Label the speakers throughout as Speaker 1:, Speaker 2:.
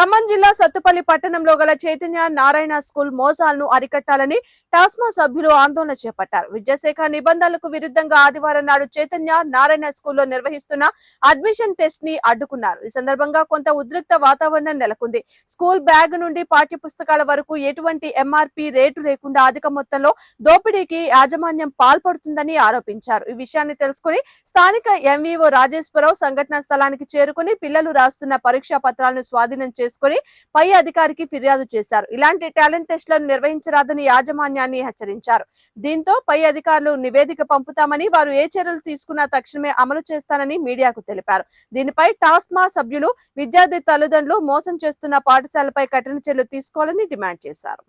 Speaker 1: ఖమ్మం జిల్లా సత్తుపల్లి పట్టణంలో గల చైతన్య నారాయణ స్కూల్ మోసాలను అరికట్టాలని టాస్మా సభ్యులు ఆందోళన చేపట్టారు. విద్యాశాఖ నిబంధనలకు విరుద్ధంగా ఆదివారం నాడు చైతన్య నారాయణ స్కూల్లో నిర్వహిస్తున్న అడ్మిషన్ టెస్ట్ ని అడ్డుకున్నారు. ఈ సందర్భంగా కొంత ఉద్రిక్త వాతావరణం నెలకొంది. స్కూల్ బ్యాగ్ నుండి పాఠ్య పుస్తకాల వరకు ఎటువంటి ఎంఆర్పీ రేటు లేకుండా అధిక మొత్తంలో దోపిడీకి యాజమాన్యం పాల్పడుతుందని ఆరోపించారు. ఈ విషయాన్ని తెలుసుకుని స్థానిక ఎంవీఓ రాజేశ్వరరావు సంఘటనా స్థలానికి చేరుకుని పిల్లలు రాస్తున్న పరీక్షా పత్రాలను స్వాధీనం చేసుకుని పై అధికారికి ఫిర్యాదు చేశారు. ఇలాంటి టాలెంట్ టెస్టులను నిర్వహించరాదని యాజమాన్యాన్ని హెచ్చరించారు. దీంతో పై అధికారులు నివేదిక పంపుతామని, వారు ఏ చర్యలు తీసుకున్నా తక్షణమే అమలు చేస్తానని మీడియాకు తెలిపారు. దీనిపై టాస్మా సభ్యులు విద్యార్థి తల్లిదండ్రులు మోసం చేస్తున్న పాఠశాలపై కఠిన చర్యలు తీసుకోవాలని డిమాండ్ చేశారు.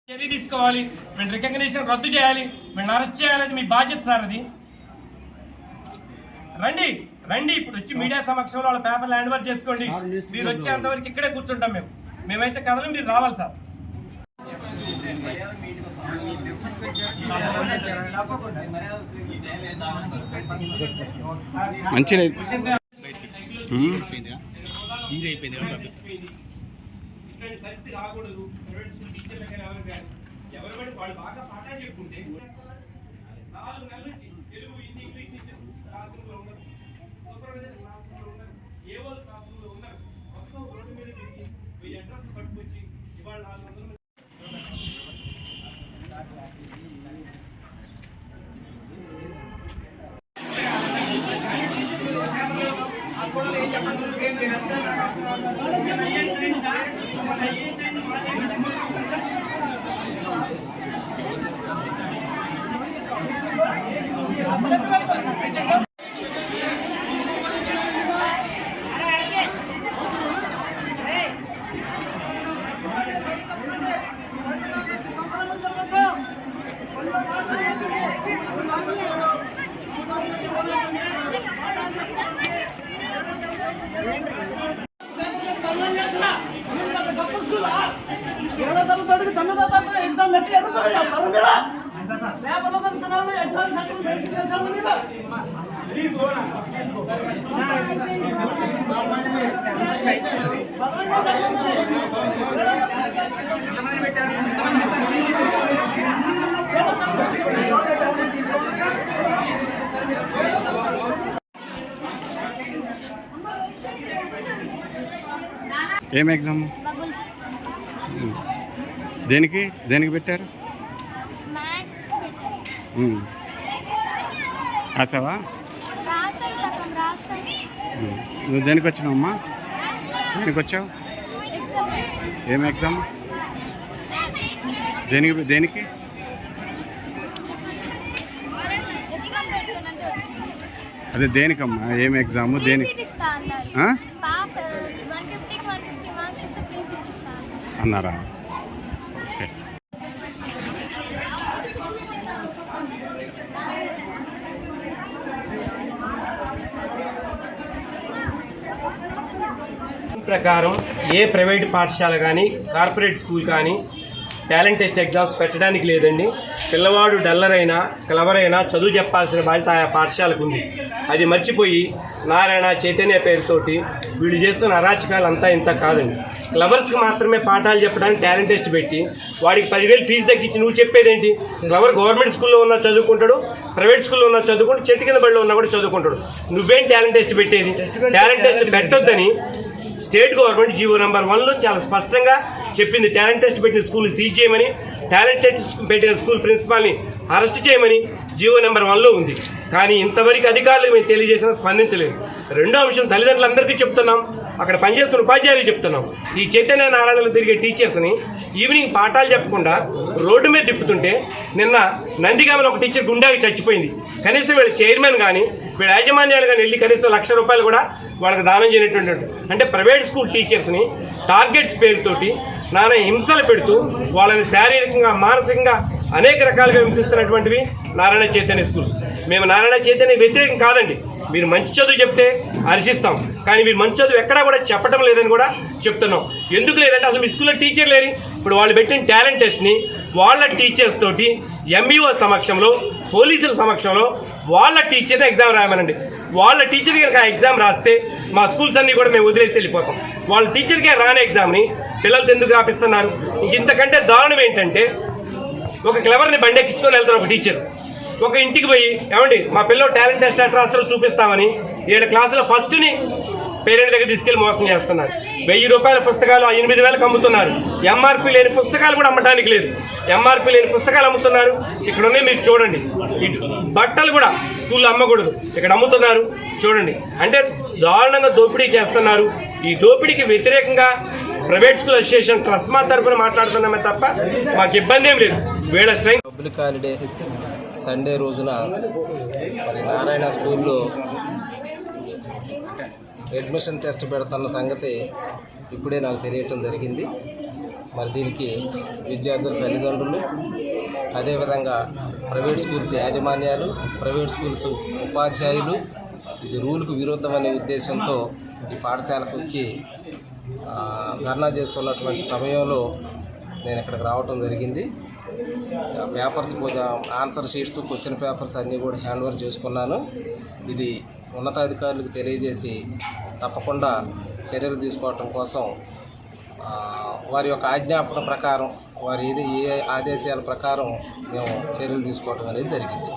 Speaker 2: చర్య తీసుకోవాలి, వీళ్ళ రికగ్నిషన్ రద్దు చేయాలి, వీళ్ళని అరెస్ట్ చేయాలి. మీ బాధ్యత సార్. అది రండి రండి, ఇప్పుడు వచ్చి మీడియా సమక్షంలో వాళ్ళ పేపర్లు హ్యాండ్ ఓవర్ చేసుకోండి. మీరు వచ్చేంతవరకు ఇక్కడే కూర్చుంటాం. మేమైతే కదలం, మీరు రావాలి సార్.
Speaker 3: మంచిగా
Speaker 2: పరిస్థితి రాకూడదు. ఎవరు వాళ్ళు బాగా పాఠాలు చెప్పుకుంటే 4 నెలల నుంచి తెలుగు, హిందీ, ఇంగ్లీష్ క్లాసులో ఉన్నారు, సూపర్వైజర్ క్లాసులో ఉన్నారు, ఏవో క్లాసులో ఉన్నారు. మొత్తం రోడ్డు మీద తిరిగి వీళ్ళు అడ్రస్ పట్టుకొచ్చి ఇవాళ 400
Speaker 3: ఏం ఎగ్జామ్? దేనికి దేనికి పెట్టారు? రాసావా? నువ్వు దేనికి వచ్చినావమ్మా? దేనికి వచ్చావు? ఏం ఎగ్జామ్? దేనికి దేనికి? అదే దేనికమ్మా? ఏం ఎగ్జాము? దేనికి అన్నారా? ఓకే.
Speaker 2: ప్రకారం ఏ ప్రైవేట్ పాఠశాల కానీ కార్పొరేట్ స్కూల్ కానీ టాలెంట్ టెస్ట్ ఎగ్జామ్స్ పెట్టడానికి లేదండి. పిల్లవాడు డల్లర్ అయినా క్లవర్ అయినా చదువు చెప్పాల్సిన బాధ్యత ఆయా పాఠశాలకు ఉంది. అది మర్చిపోయి నారాయణ చైతన్య పేరుతోటి వీళ్ళు చేస్తున్న అరాచకాలు అంతా ఇంత కాదండి. క్లవర్స్కి మాత్రమే పాఠాలు చెప్పడానికి టాలెంట్ టెస్ట్ పెట్టి వాడికి 10,000 ఫీజు తగ్గించి నువ్వు చెప్పేదేంటి? క్లవర్ గవర్నమెంట్ స్కూల్లో ఉన్న చదువుకుంటాడు, ప్రైవేట్ స్కూల్లో ఉన్న చదువుకుంటూ, చెట్టు కింద బడిలో ఉన్నా కూడా చదువుకుంటాడు. నువ్వేం టాలెంట్ టెస్ట్ పెట్టేది? టాలెంట్ టెస్ట్ పెట్టొద్దని స్టేట్ గవర్నమెంట్ జీవో నెంబర్ 1లో చాలా స్పష్టంగా చెప్పింది. టాలెంట్ టెస్ట్ పెట్టిన స్కూల్ని సీజ్ చేయమని, టాలెంట్ టెస్ట్ పెట్టిన స్కూల్ ప్రిన్సిపాల్ని అరెస్ట్ చేయమని జీవో నెంబర్ 1లో ఉంది. కానీ ఇంతవరకు అధికారులు మేము తెలియజేసినా స్పందించలేదు. రెండో అంశం, తల్లిదండ్రులందరికీ చెప్తున్నాం, అక్కడ పనిచేస్తున్న ఉపాధ్యాయులకు చెప్తున్నాం. ఈ చైతన్య నారాయణలో తిరిగే టీచర్స్ని ఈవినింగ్ పాఠాలు చెప్పకుండా రోడ్డు మీద తిప్పుతుంటే, నిన్న నందిగామలో ఒక టీచర్ గుండాకి చచ్చిపోయింది. కనీసం వీళ్ళ చైర్మన్ కానీ వీళ్ళ యాజమాన్యాలు కానీ వెళ్ళి కనీసం ₹1,00,000 కూడా వాళ్ళకి దానం చేయనటువంటి, అంటే ప్రైవేట్ స్కూల్ టీచర్స్ని టార్గెట్స్ పేరుతోటి నానా హింసలు పెడుతూ వాళ్ళని శారీరకంగా మానసికంగా అనేక రకాలుగా హింసిస్తున్నటువంటివి నారాయణ చైతన్య స్కూల్స్. మేము నారాయణ చైతన్య వ్యతిరేకం కాదండి. మీరు మంచి చదువు చెప్తే హర్షిస్తాం, కానీ మీరు మంచి చదువు ఎక్కడా కూడా చెప్పడం లేదని కూడా చెప్తున్నాం. ఎందుకు లేదంటే అసలు మీ స్కూల్లో టీచర్ లేరు. ఇప్పుడు వాళ్ళు పెట్టిన టాలెంట్ టెస్ట్ని వాళ్ళ టీచర్స్ తోటి ఎంఈఓ సమక్షంలో, పోలీసుల సమక్షంలో వాళ్ళ టీచర్ని ఎగ్జామ్ రాయమనండి. వాళ్ళ టీచర్ కనుక ఆ ఎగ్జామ్ రాస్తే మా స్కూల్స్ అన్నీ కూడా మేము వదిలేసి వెళ్ళిపోతాం. వాళ్ళ టీచర్కే రాని ఎగ్జామ్ని పిల్లలతో ఎందుకు రాపిస్తున్నారు? ఇంతకంటే దారుణం ఏంటంటే, ఒక క్లవర్ని బండెక్కించుకొని వెళ్తారు ఒక టీచర్. ఒక ఇంటికి పోయి, ఏమండి మా పిల్లలు టాలెంట్ టెస్ట్ ఎట్లా రాస్తారో చూపిస్తామని 7 క్లాసుల ఫస్ట్ని పేరెంట్ దగ్గర తీసుకెళ్లి మోసం చేస్తున్నారు. 1000 రూపాయల పుస్తకాలు 8,000కి అమ్ముతున్నారు. ఎంఆర్పీ లేని పుస్తకాలు కూడా అమ్మటానికి లేదు. ఎంఆర్పీ లేని పుస్తకాలు అమ్ముతున్నారు. ఇక్కడ ఉన్నాయి, మీరు చూడండి. బట్టలు కూడా స్కూల్లో అమ్మకూడదు, ఇక్కడ అమ్ముతున్నారు. చూడండి, అంటే దారుణంగా దోపిడీ చేస్తున్నారు. ఈ దోపిడీకి వ్యతిరేకంగా ప్రైవేట్ స్కూల్ అసోసియేషన్ ట్రస్మా తరఫున మాట్లాడుతున్నామే తప్ప మాకు ఇబ్బంది ఏం లేదు. వీళ్ళ స్ట్రెంగ్త్
Speaker 4: పబ్లిక్ హాలిడే సండే రోజున మరి నారాయణ స్కూల్లో అడ్మిషన్ టెస్ట్ పెడుతున్న సంగతి ఇప్పుడే నాకు తెలియటం జరిగింది. మరి దీనికి విద్యార్థుల తల్లిదండ్రులు, అదేవిధంగా ప్రైవేట్ స్కూల్స్ యాజమాన్యాలు, ప్రైవేట్ స్కూల్స్ ఉపాధ్యాయులు ఇది రూల్కు విరుద్ధమనే ఉద్దేశంతో ఈ పాఠశాలకు వచ్చి ధర్నా చేస్తున్నటువంటి సమయంలో నేను ఇక్కడికి రావటం జరిగింది. Papers answer sheets, question papers అన్నీ కూడా హ్యాండ్ ఓవర్ చేసుకున్నాను. ఇది ఉన్నతాధికారులకు తెలియజేసి తప్పకుండా చర్యలు తీసుకోవటం కోసం వారి యొక్క ఆజ్ఞాపన ప్రకారం, వారి ఏ ఆదేశాల ప్రకారం మేము చర్యలు తీసుకోవటం అనేది జరిగింది.